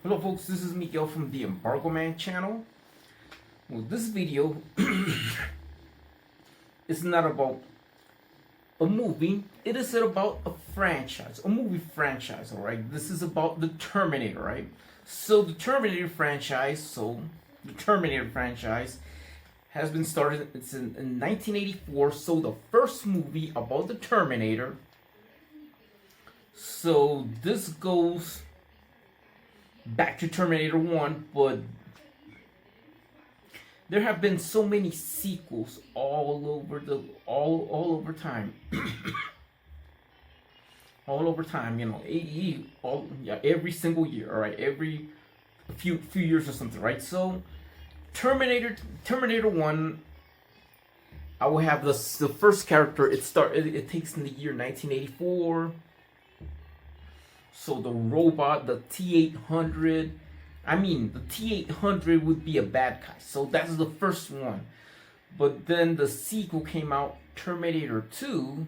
Hello folks, this is Miguel from the Embargo Man channel. Well, this video is not about a movie, it is about a franchise, a movie franchise, alright? This is about the Terminator, right? So the Terminator franchise has been started, it's in 1984, so the first movie about the Terminator. So this goes back to Terminator 1, but there have been so many sequels all over time. All over time, you know, every single year, all right, every few years or something, right? So Terminator 1, I will have the first character. It takes in the year 1984. So the robot, the T-800, the T-800 would be a bad guy. So that's the first one. But then the sequel came out, Terminator 2.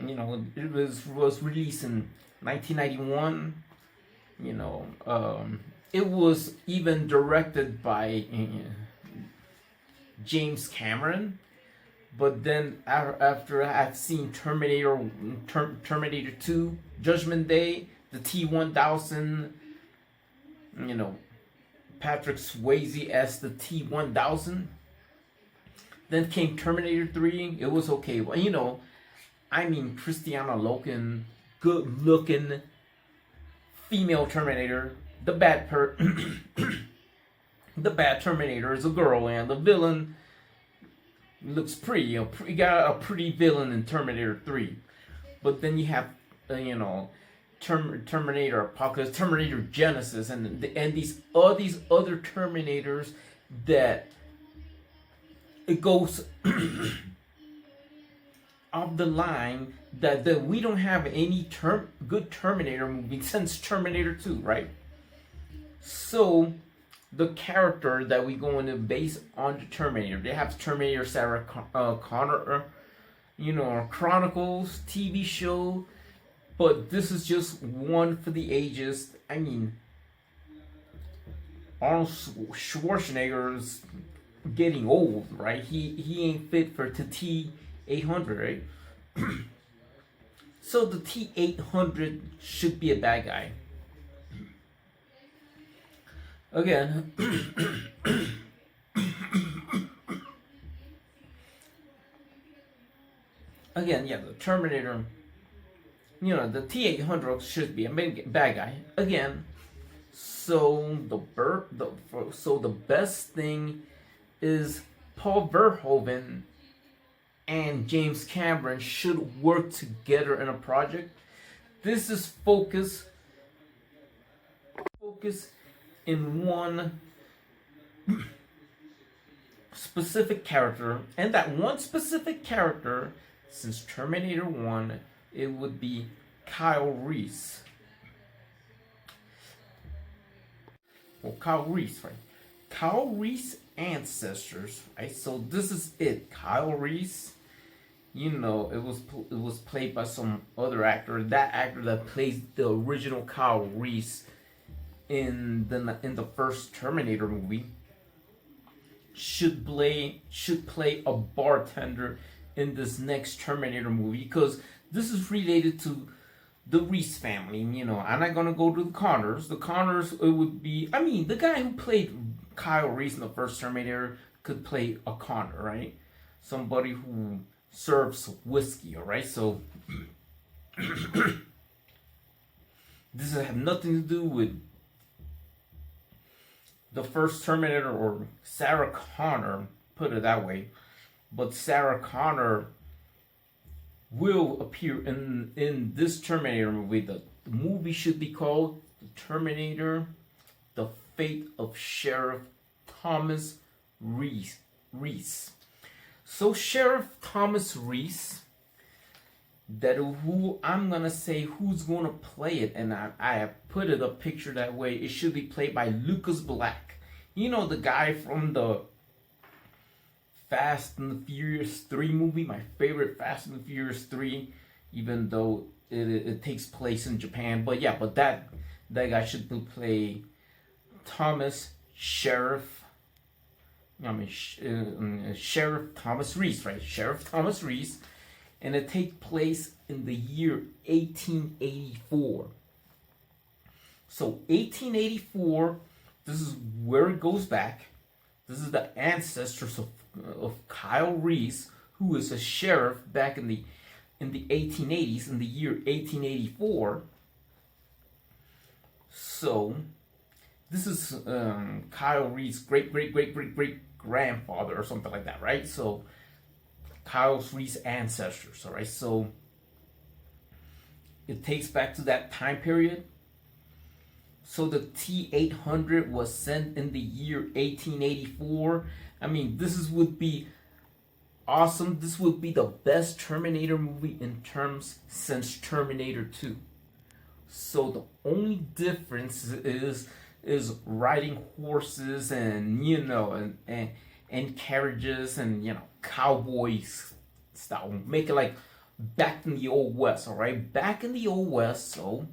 You know, it was released in 1991. You know, it was even directed by James Cameron. But then after I've seen Terminator 2, Judgment Day, the T-1000, you know, Patrick Swayze as the T-1000. Then came Terminator 3. It was okay. Well, you know, Christiana Loken, good-looking female Terminator. The bad Terminator is a girl, and the villain looks pretty. You got a pretty villain in Terminator 3. But then you have, Terminator Apocalypse, Terminator Genesis, and all these other Terminators that it goes off the line that we don't have any good Terminator movie since Terminator 2, right? So the character that we going to base on the Terminator. They have Terminator Sarah Connor, Chronicles TV show, but this is just one for the ages. Arnold Schwarzenegger's getting old, right? He ain't fit for the T-800, right? So the T-800 should be a bad guy. Again, the Terminator, the T-800 should be a bad guy. Again, so the best thing is Paul Verhoeven and James Cameron should work together in a project. This is focus in one specific character, and that one specific character, since Terminator 1, it would be Kyle Reese. Well, Kyle Reese, right? Kyle Reese ancestors, right? So this is it. Kyle Reese, it was played by some other actor. That actor that plays the original Kyle Reese in the first Terminator movie should play a bartender in this next Terminator movie, because this is related to the Reese family. I'm not gonna go to the Connors. The Connors, it would be, the guy who played Kyle Reese in the first Terminator could play a Connor, right? Somebody who serves whiskey, alright? So this has nothing to do with the first Terminator or Sarah Connor, put it that way. But Sarah Connor will appear in this Terminator movie. The movie should be called The Terminator, The Fate of Sheriff Thomas Reese. So Sheriff Thomas Reese, who I'm gonna say who's gonna play it, and I have put it a picture that way. It should be played by Lucas Black. The guy from the Fast and the Furious 3 movie, my favorite Fast and the Furious 3, even though it takes place in Japan. But yeah, but that guy should play Thomas Sheriff. I mean, Sheriff Thomas Reese, right? Sheriff Thomas Reese, and it takes place in the year 1884. So 1884, this is where it goes back. This is the ancestors of Kyle Reese, who is a sheriff back in the 1880s, in the year 1884. So this is Kyle Reese's great grandfather or something like that, right? So Kyle Reese's ancestors, all right? So it takes back to that time period. So the T-800 was sent in the year 1884. I mean, would be awesome. This would be the best Terminator movie in terms since Terminator 2. So the only difference is riding horses and and carriages and cowboys style. Make it like back in the old west, all right? Back in the old west. So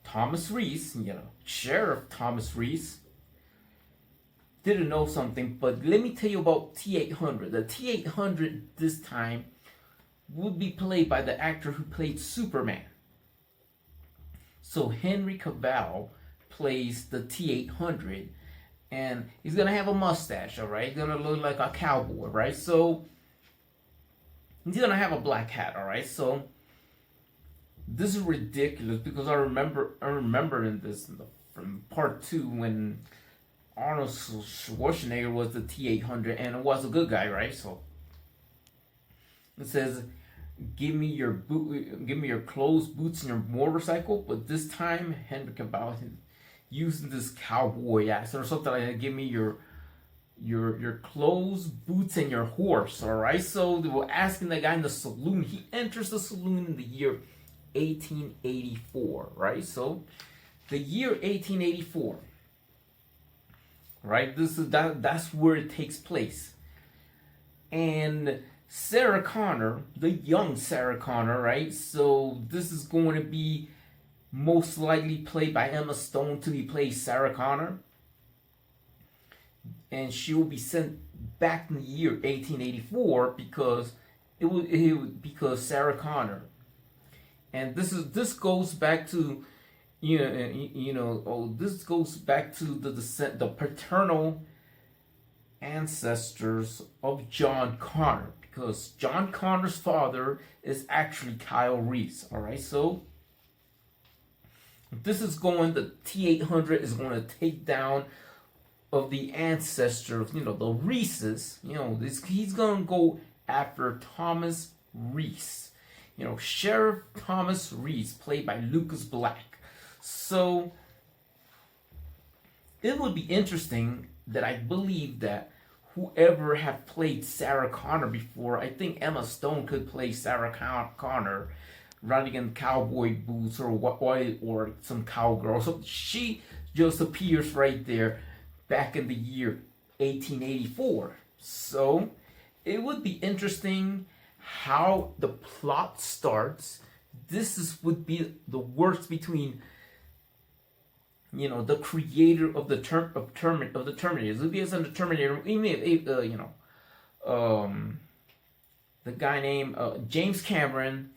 Thomas Reese, Sheriff Thomas Reese, didn't know something, but let me tell you about T-800. The T-800 this time would be played by the actor who played Superman. So Henry Cavill plays the T-800, and he's gonna have a mustache, all right? He's gonna look like a cowboy, right? So he's gonna have a black hat, all right? So this is ridiculous because I remember in this from part 2 when Arnold Schwarzenegger was the T-800 and it was a good guy, right? So it says, give me your clothes, boots, and your motorcycle. But this time, Henry Cavill using this cowboy accent or something like that. Give me your clothes, boots, and your horse. All right. So they were asking the guy in the saloon. He enters the saloon in the year 1884. Right. So the year 1884. Right. That's where it takes place. And Sarah Connor, the young Sarah Connor, right? So this is going to be most likely played by Emma Stone to be played Sarah Connor. And she will be sent back in the year 1884 because because Sarah Connor. And this goes back to this goes back to the paternal ancestors of John Connor, because John Connor's father is actually Kyle Reese. All right, so the T-800 is going to take down of the ancestors, the Reeses. He's going to go after Thomas Reese. Sheriff Thomas Reese, played by Lucas Black. So it would be interesting that I believe that whoever have played Sarah Connor before, I think Emma Stone could play Sarah Connor riding in cowboy boots or some cowgirl. So she just appears right there back in the year 1884. So it would be interesting how the plot starts. Would be the works between the creator of the Terminator. It would be as in the Terminator. The guy named James Cameron,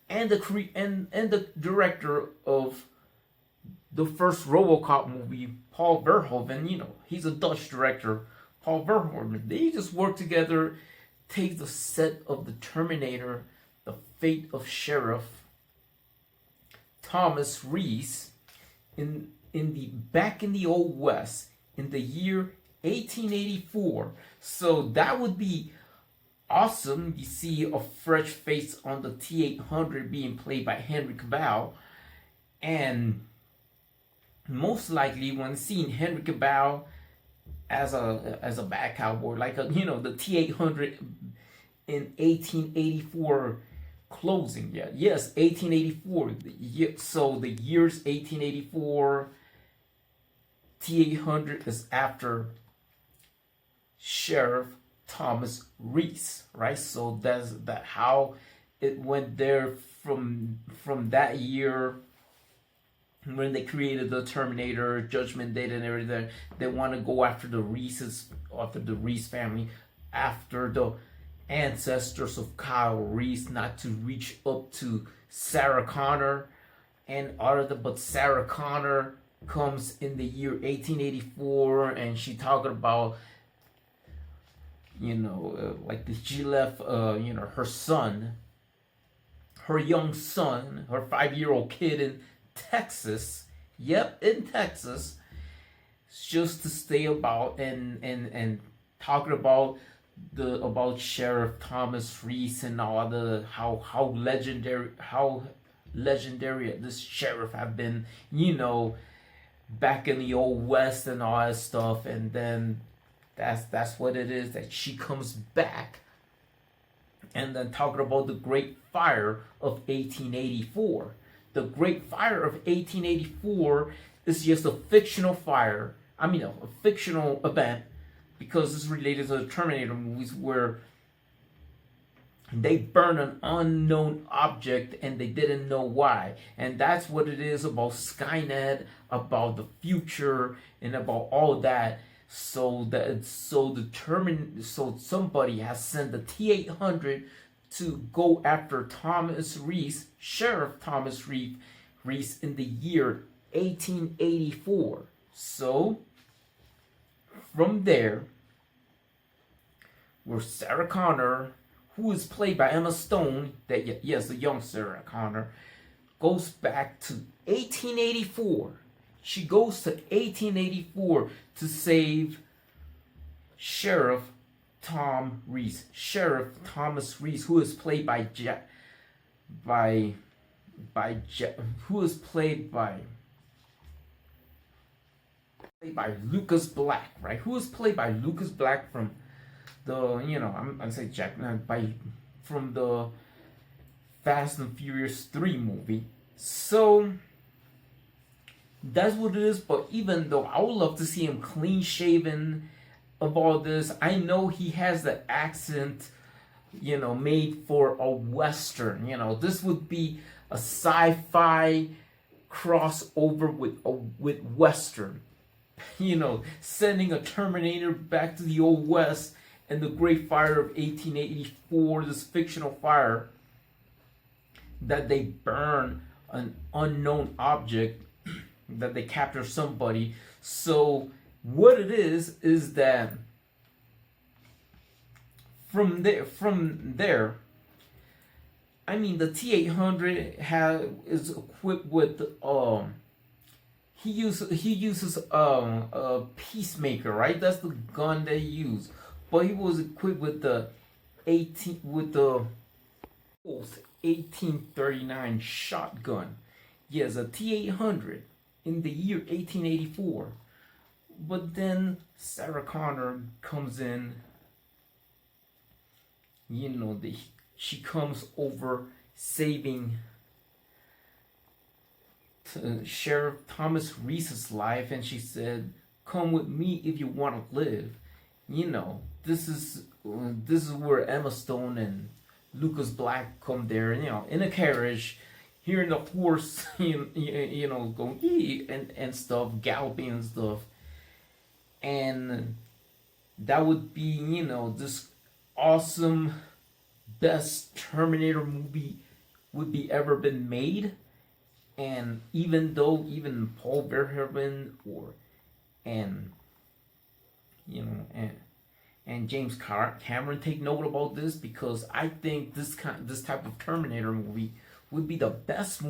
and the director of the first RoboCop movie, Paul Verhoeven. He's a Dutch director, Paul Verhoeven. They just work together, take the set of the Terminator, the fate of Sheriff Thomas Reese back in the Old West in the year 1884. So that would be awesome. You see a fresh face on the T-800 being played by Henry Cavill, and most likely when seeing Henry Cavill as a bad cowboy, like the T-800 in 1884 closing. Yes, 1884. So the year's 1884. T-800 is after Sheriff Thomas Reese, right? So that's how it went there from that year when they created the Terminator, Judgment Day, and everything. They want to go after the Reese's, after the Reese family, after the ancestors of Kyle Reese, not to reach up to Sarah Connor and other. But Sarah Connor comes in the year 1884, and she talking about, like she left, her son, her young son, her 5-year-old kid in Texas. Yep, in Texas, just to stay about and talking about Sheriff Thomas Reese and all the how legendary this sheriff have been, back in the old west and all that stuff. And then that's what it is, that she comes back, and then talking about the Great Fire of 1884. The Great Fire of 1884 is just a fictional fire. I mean, a fictional event, because it's related to the Terminator movies, where they burn an unknown object and they didn't know why. And that's what it is about Skynet, about the future, and about all that. So somebody has sent the T-800 to go after Thomas Reese, Sheriff Thomas Reese, in the year 1884. So from there, where Sarah Connor, who is played by Emma Stone, the young Sarah Connor, goes back to 1884. She goes to 1884 to save Sheriff Thomas Reese, who is played by Lucas Black, right? Who is played by Lucas Black from the, I'm gonna say from the Fast and Furious 3 movie. So that's what it is. But even though I would love to see him clean shaven of all this, I know he has the accent, made for a Western. This would be a sci-fi crossover with Western. Sending a Terminator back to the old West, and the Great Fire of 1884, this fictional fire that they burn an unknown object, that they capture somebody. So what it is that from there, I mean, the T-800 is equipped with he uses a Peacemaker, right? That's the gun they use. But he was equipped with the 1839 shotgun. Yes, a T-800 in the year 1884. But then Sarah Connor comes in. She comes over saving Sheriff Thomas Reese's life, and she said, "Come with me if you want to live." This is where Emma Stone and Lucas Black come there, in a carriage, hearing the horse, going and stuff, galloping and stuff, and that would be, this awesome, best Terminator movie would be ever been made. And even though Paul Verhoeven and James Cameron take note about this, because I think this type of Terminator movie would be the best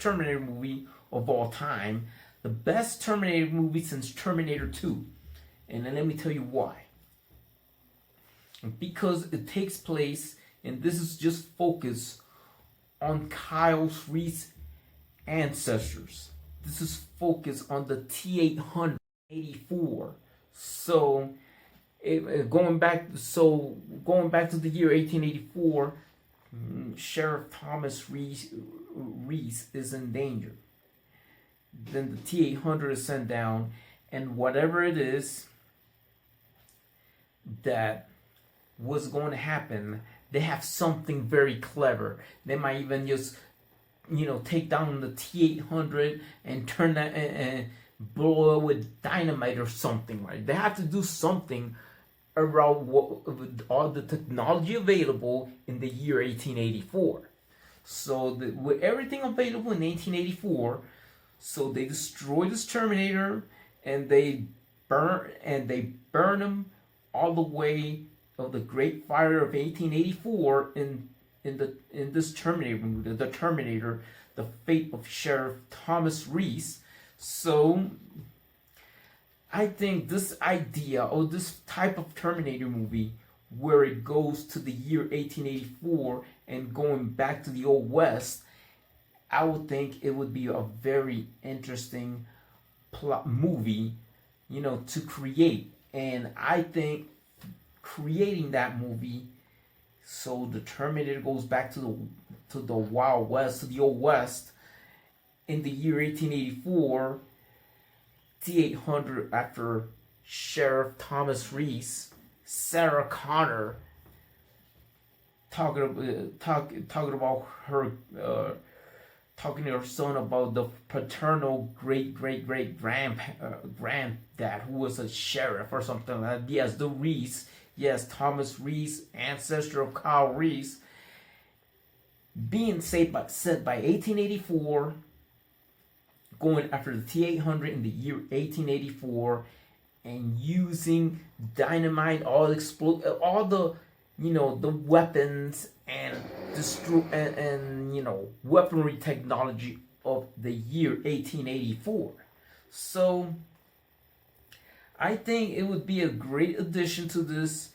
Terminator movie of all time, the best Terminator movie since Terminator 2. And then let me tell you why. Because it takes place, and this is just focused on Kyle Reese ancestors. This is focused on the T-884. So going back to the year 1884, Sheriff Thomas Reese is in danger. Then the T-800 is sent down, and whatever it is that was going to happen they have something very clever. They might even just, take down the T-800 and turn that and blow it with dynamite or something, right? They have to do something around with all the technology available in the year 1884. So with everything available in 1884, so they destroy this Terminator and they burn him all the way of the Great Fire of 1884 in this Terminator movie, the Terminator, the fate of Sheriff Thomas Reese. So I think this idea or this type of Terminator movie where it goes to the year 1884 and going back to the Old West, I would think it would be a very interesting plot movie, to create. And I think creating that movie, so the Terminator goes back to the Wild West, to the Old West, in the year 1884, T-800 after Sheriff Thomas Reese, Sarah Connor, talking about her, talking to her son about the paternal great granddad who was a sheriff or something like that. Yes, the Reese. Yes, Thomas Reese, ancestor of Kyle Reese, being set by 1884, going after the T-800 in the year 1884, and using dynamite, all the the weapons and weaponry technology of the year 1884. So I think it would be a great addition to this,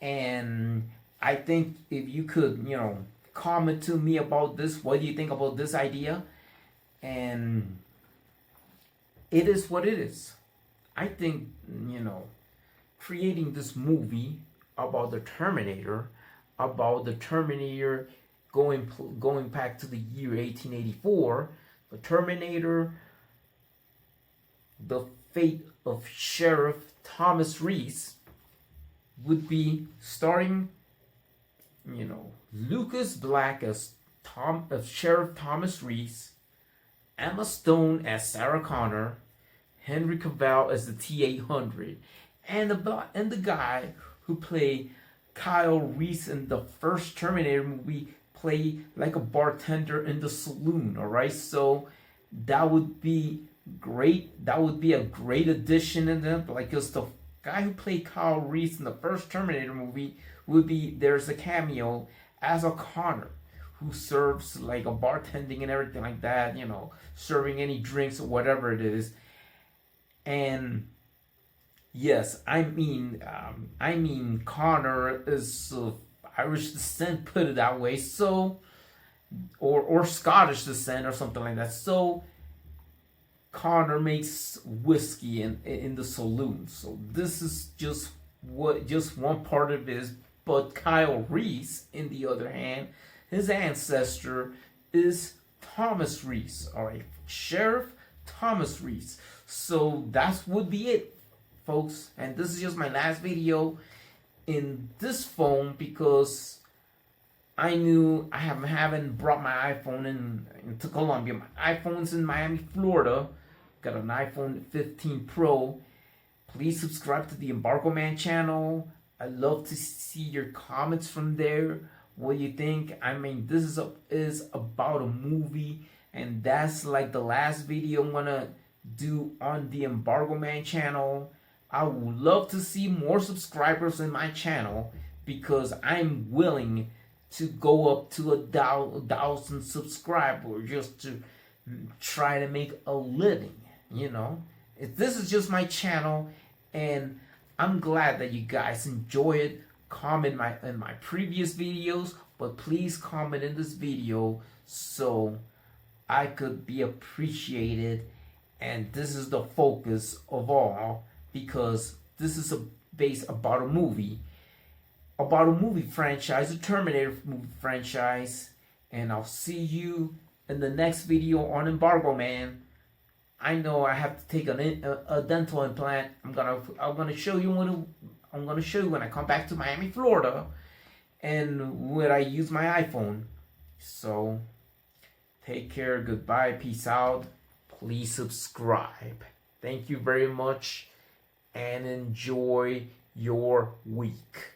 and I think if you could, comment to me about this, what do you think about this idea? And it is what it is. I think, creating this movie about the Terminator going back to the year 1884, the Terminator, the fate of Sheriff Thomas Reese, would be starring, Lucas Black as Sheriff Thomas Reese, Emma Stone as Sarah Connor, Henry Cavill as the T-800, and the guy who played Kyle Reese in the first Terminator movie play like a bartender in the saloon. All right, so that would be great. That would be a great addition in them. Like, because the guy who played Kyle Reese in the first Terminator movie there's a cameo as a Connor who serves like a bartending and everything like that, serving any drinks or whatever it is. And yes, I mean Connor is of Irish descent, put it that way. So, or Scottish descent or something like that. So Connor makes whiskey in the saloon. So this is just one part of it is. But Kyle Reese, in the other hand, his ancestor is Thomas Reese. All right, Sheriff Thomas Reese. So that would be it, folks. And this is just my last video in this phone because I knew I haven't brought my iPhone into Colombia. My iPhone's in Miami, Florida. Got an iPhone 15 Pro. Please subscribe to the Embargo Man channel. I love to see your comments from there. What do you think? I mean, this is about a movie, and that's like the last video I'm gonna do on the Embargo Man channel. I would love to see more subscribers in my channel because I'm willing to go up to 1,000 subscribers just to try to make a living. This is just my channel, and I'm glad that you guys enjoy it. Comment in my previous videos, but please comment in this video so I could be appreciated. And this is the focus of all, because this is about a movie franchise, a Terminator movie franchise. And I'll see you in the next video on Embargo Man. I know I have to take a dental implant. I'm gonna show you when I come back to Miami, Florida, and when I use my iPhone. So take care, goodbye, peace out. Please subscribe. Thank you very much and enjoy your week.